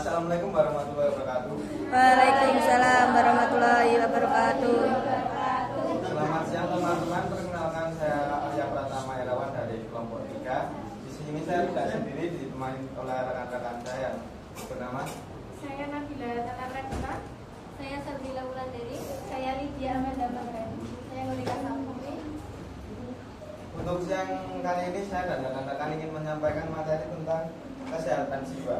Assalamualaikum warahmatullahi wabarakatuh. Waalaikumsalam warahmatullahi wabarakatuh. Selamat siang teman-teman. Perkenalkan, saya Arya Pratama Irawan dari kelompok 3. Di sini saya tidak sendiri, ditemani oleh rekan-rekan saya. Bernama Saya Nabila Tataratna. Saya Sabila Wulandari. Saya Lydia Amanda Magrani. Saya Ngurika Sampuri. untuk siang kali ini saya dan rekan-rekan ingin menyampaikan materi tentang kesehatan jiwa.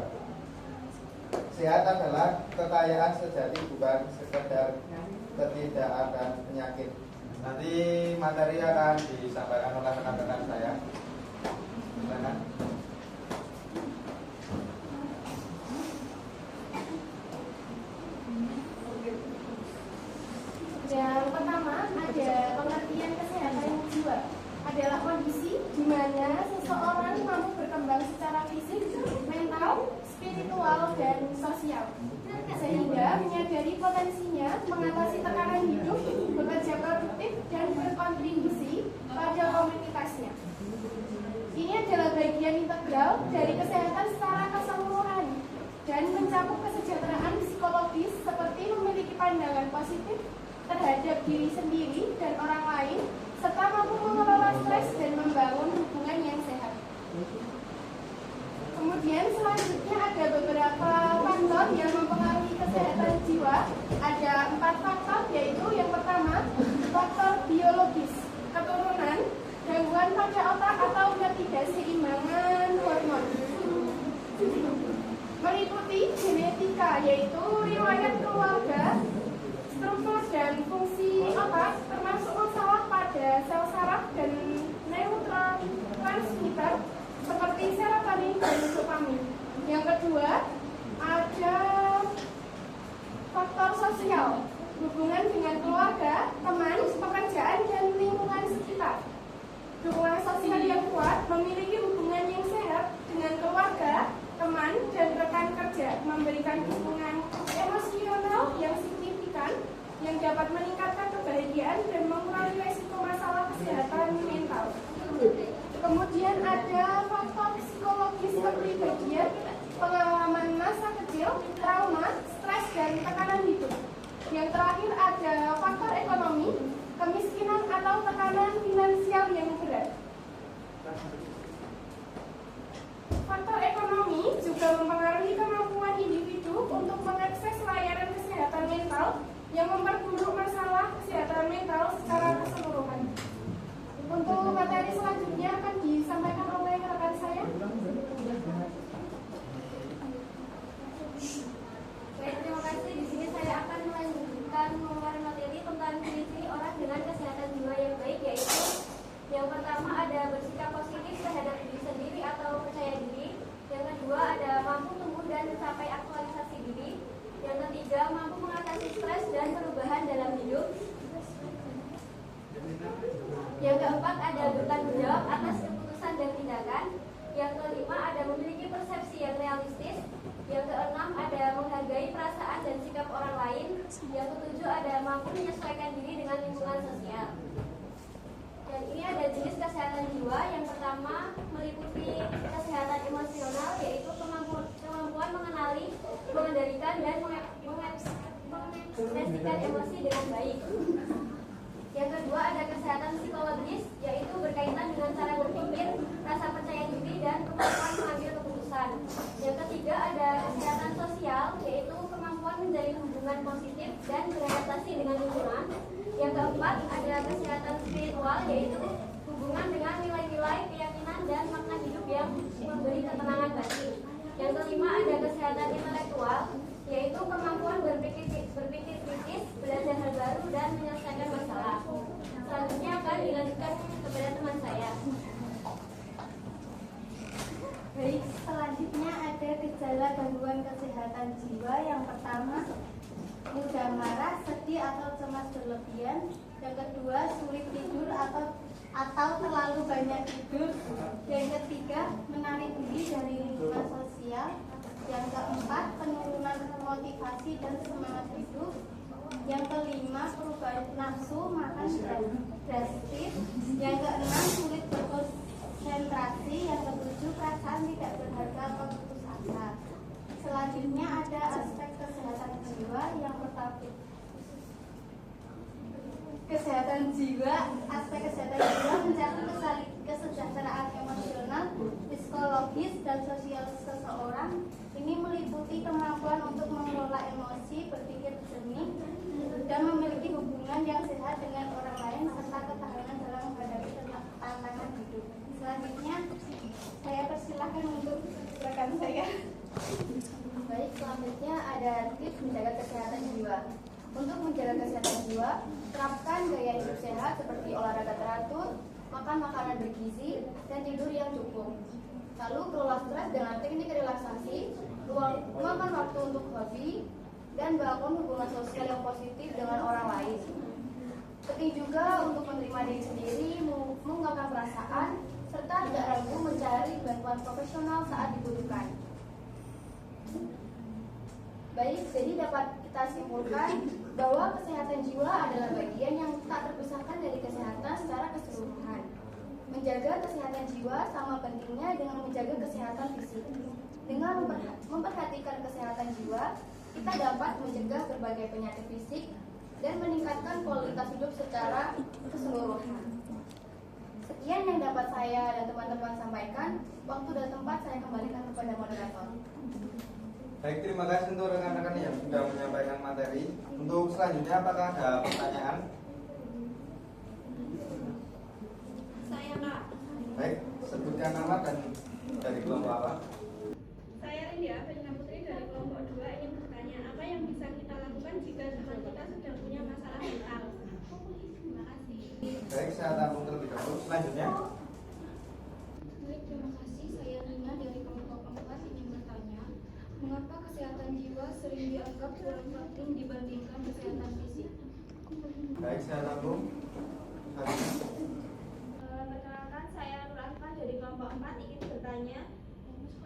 Sehat adalah kekayaan sejati, bukan sekedar ketidakadaan penyakit. Nanti materi akan disampaikan oleh rekan-rekan saya. Silakan. Yang pertama ada pengertian kesehatan jiwa. Adalah kondisi di mana seseorang mampu berkembang secara fisik, mental, spiritual, dan sosial, sehingga menyadari potensinya mengatasi tekanan hidup, bekerja produktif, dan berkontribusi pada komunitasnya. Ini adalah bagian integral dari kesehatan secara keseluruhan dan mencakup kesejahteraan psikologis seperti memiliki pandangan positif terhadap diri sendiri dan orang lain, serta mampu mengelola stres dan membangun hubungan yang sehat. Kemudian selanjutnya ada beberapa faktor yang mempengaruhi kesehatan jiwa. Ada 4 faktor, yaitu yang pertama faktor biologis, keturunan, gangguan pada otak atau ketidakseimbangan hormon. Meliputi genetika, yaitu riwayat keluarga, struktur dan fungsi otak, termasuk masalah pada sel saraf dan neurotransmitter seperti serotonin dan dopamin. Yang kedua, ada faktor sosial, hubungan dengan keluarga, teman, pekerjaan, dan lingkungan sekitar. Dukungan sosial yang kuat, memiliki hubungan yang sehat dengan keluarga, teman, dan rekan kerja, memberikan dukungan emosional yang signifikan yang dapat meningkatkan kebahagiaan dan mengurangi risiko masalah kesehatan mental. Kemudian ada faktor psikologis kepribadian, pengalaman masa kecil, trauma, stres, dan tekanan hidup. Yang terakhir ada faktor ekonomi, kemiskinan atau tekanan finansial yang berat. Faktor ekonomi juga mempengaruhi kemampuan individu untuk mengakses layanan kesehatan mental yang memperburuk masalah kesehatan mental secara keseluruhan. Untuk materi selanjutnya akan disampaikan oleh rekan saya. Baik, terima kasih. Di sini saya akan melanjutkan materi tentang ciri-ciri orang dengan kesehatan jiwa yang baik, yaitu yang pertama ada bersikap positif terhadap diri sendiri atau percaya diri. Yang kedua ada mampu tumbuh dan mencapai aktualisasi diri. Yang ketiga mampu mengatasi stres dan perubahan dalam hidup. Yang keempat ada bertanggung jawab atas keputusan dan tindakan. Yang kelima ada memiliki persepsi yang realistis. Yang keenam ada menghargai perasaan dan sikap orang lain. Yang ketujuh ada mampu menyesuaikan diri dengan lingkungan sosial. Dan ini ada jenis kesehatan jiwa. Yang pertama meliputi kesehatan emosional, yaitu kemampuan mengenali, mengendalikan, dan mengekspresikan emosi dengan baik. Yang kedua ada kesehatan psikologis, yaitu berkaitan dengan cara berpikir, rasa percaya diri, dan kemampuan mengambil keputusan. Yang ketiga ada kesehatan sosial, yaitu kemampuan menjalin hubungan positif dan beradaptasi dengan lingkungan. Yang keempat ada kesehatan spiritual, yaitu hubungan dengan nilai-nilai, keyakinan, dan makna hidup yang memberi ketenangan batin. Yang kelima ada kesehatan intelektual, yaitu kemampuan berpikir kritis, belajar hal baru, dan menyelesaikan masalah. Selanjutnya akan dilanjutkan kepada teman saya. Baik, selanjutnya ada gejala gangguan kesehatan jiwa. Yang pertama, mudah marah, sedih, atau cemas berlebihan. Yang kedua, sulit tidur atau terlalu banyak tidur. Yang ketiga, menarik diri dari lingkungan sosial. Yang keempat, penurunan motivasi dan semangat hidup. Yang kelima, perubahan nafsu makan drastis. Yang keenam, sulit berkonsentrasi. Yang ketujuh, perasaan tidak berharga atau putus asa. Selanjutnya Selanjutnya ada aspek kesehatan jiwa yang pertama. Aspek kesehatan jiwa mencakup kesejahteraan emosional, psikologis, dan sosial seseorang. Ini meliputi kemampuan untuk mengelola emosi, berpikir jernih, dan memiliki hubungan yang sehat dengan orang lain, serta ketahanan dalam menghadapi tantangan hidup. Selanjutnya, saya persilahkan untuk rekan saya. Baik, selanjutnya ada tips menjaga kesehatan jiwa. Untuk menjaga kesehatan jiwa, terapkan gaya hidup sehat seperti olahraga teratur, makan makanan bergizi, dan tidur yang cukup. Lalu kelola stres dengan teknik relaksasi, luangkan waktu untuk hobi, dan bangun hubungan sosial yang positif dengan orang lain. Penting juga untuk menerima diri sendiri, mengungkapkan perasaan, serta tidak ragu mencari bantuan profesional saat dibutuhkan. Baik, jadi dapat kita simpulkan bahwa kesehatan jiwa adalah bagian yang tak terpisahkan dari kesehatan secara keseluruhan. Menjaga kesehatan jiwa sama pentingnya dengan menjaga kesehatan fisik. Dengan memperhatikan kesehatan jiwa, kita dapat mencegah berbagai penyakit fisik dan meningkatkan kualitas hidup secara keseluruhan. Sekian yang dapat saya dan teman-teman sampaikan. Waktu dan tempat saya kembalikan kepada moderator. Baik, terima kasih untuk rekan-rekan yang sudah menyampaikan materi. Untuk selanjutnya, apakah ada pertanyaan? Saya Kak. Baik, sebutkan nama dan dari kelompok apa? Saya Rindia Felina Putri dari kelompok 2 ingin bertanya, apa yang bisa kita lakukan jika teman kita sedang punya masalah mental? Terima kasih. Baik, saya tampung terlebih dahulu. Selanjutnya, Baik, terima kasih. Saya Nina dari kelompok 4 ingin bertanya, mengapa kesehatan jiwa sering dianggap kurang penting dibandingkan kesehatan fisik? baik, saya tampung. Perkenalkan, saya Nur Arifah dari kelompok 4 ingin bertanya,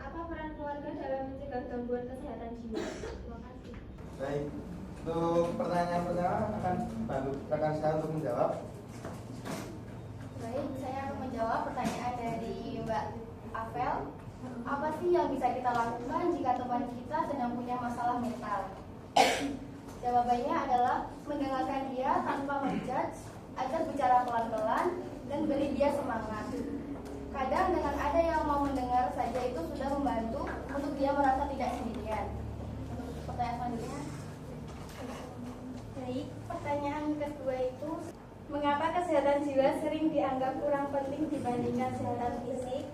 apa peran keluarga dalam mencegah gangguan kesehatan jiwa? Terima kasih. Baik, untuk pertanyaan pertama akan bantu rekan saya untuk menjawab. Baik, saya akan menjawab pertanyaan dari Mbak Avel. Apa sih yang bisa kita lakukan jika teman kita sedang punya masalah mental? Jawabannya adalah mendengarkan dia tanpa menjudge, agar bicara pelan-pelan dan beri dia semangat. Kadang dengan ada yang mau mendengar saja itu sudah membantu untuk dia merasa tidak sendirian. Untuk pertanyaan selanjutnya. Baik, pertanyaan kedua itu, mengapa kesehatan jiwa sering dianggap kurang penting dibandingkan kesehatan fisik?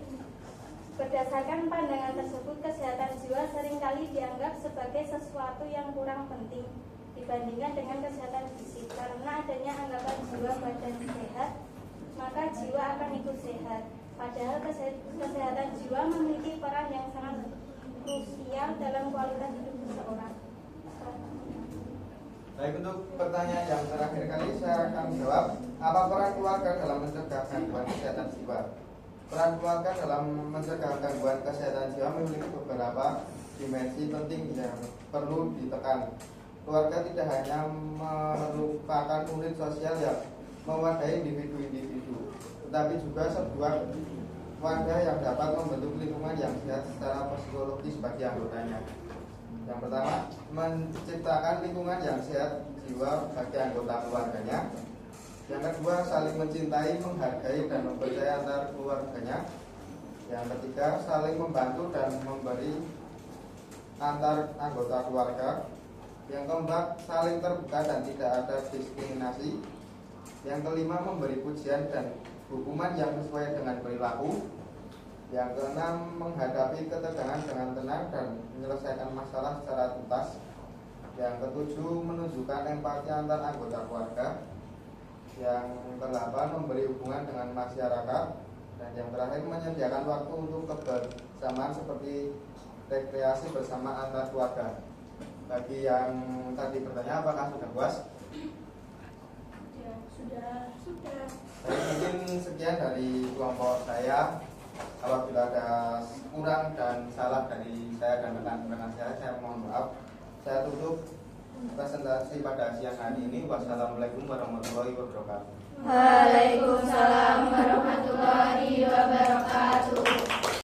Berdasarkan pandangan tersebut, kesehatan jiwa seringkali dianggap sebagai sesuatu yang kurang penting dibandingkan dengan kesehatan fisik. Karena adanya anggapan jiwa badan sehat, maka jiwa akan ikut sehat. Padahal kesehatan jiwa memiliki peran yang sangat krusial dalam kualitas hidup seseorang. Baik, untuk pertanyaan yang terakhir kali saya akan jawab, apa peran keluarga dalam mencegah gangguan kesehatan jiwa? Peran keluarga dalam mencegah gangguan kesehatan jiwa memiliki beberapa dimensi penting yang perlu ditekan. Keluarga tidak hanya merupakan unit sosial yang mewadahi individu-individu, tetapi juga sebuah wadah yang dapat membentuk lingkungan yang sehat secara psikologis bagi anggotanya. Yang pertama, menciptakan lingkungan yang sehat jiwa bagi anggota keluarganya. Yang kedua, saling mencintai, menghargai, dan mempercayai antar keluarganya. Yang ketiga, saling membantu dan memberi antar anggota keluarga. Yang keempat, saling terbuka dan tidak ada diskriminasi. Yang kelima, memberi pujian dan hukuman yang sesuai dengan perilaku. Yang keenam, menghadapi ketegangan dengan tenang dan menyelesaikan masalah secara tuntas. Yang ketujuh, menunjukkan empati antar anggota keluarga. Yang kedelapan, memberi hubungan dengan masyarakat. Dan yang terakhir, menyediakan waktu untuk kebersamaan seperti rekreasi bersama antar keluarga. Bagi yang tadi bertanya, apakah sudah puas? Ya, sudah. Baik, mungkin sekian dari kelompok saya. Apabila ada kurang dan salah dari saya dan rekan-rekan saya mohon maaf. Saya tutup presentasi pada siang hari ini. Wassalamualaikum warahmatullahi wabarakatuh. Waalaikumsalam warahmatullahi wabarakatuh.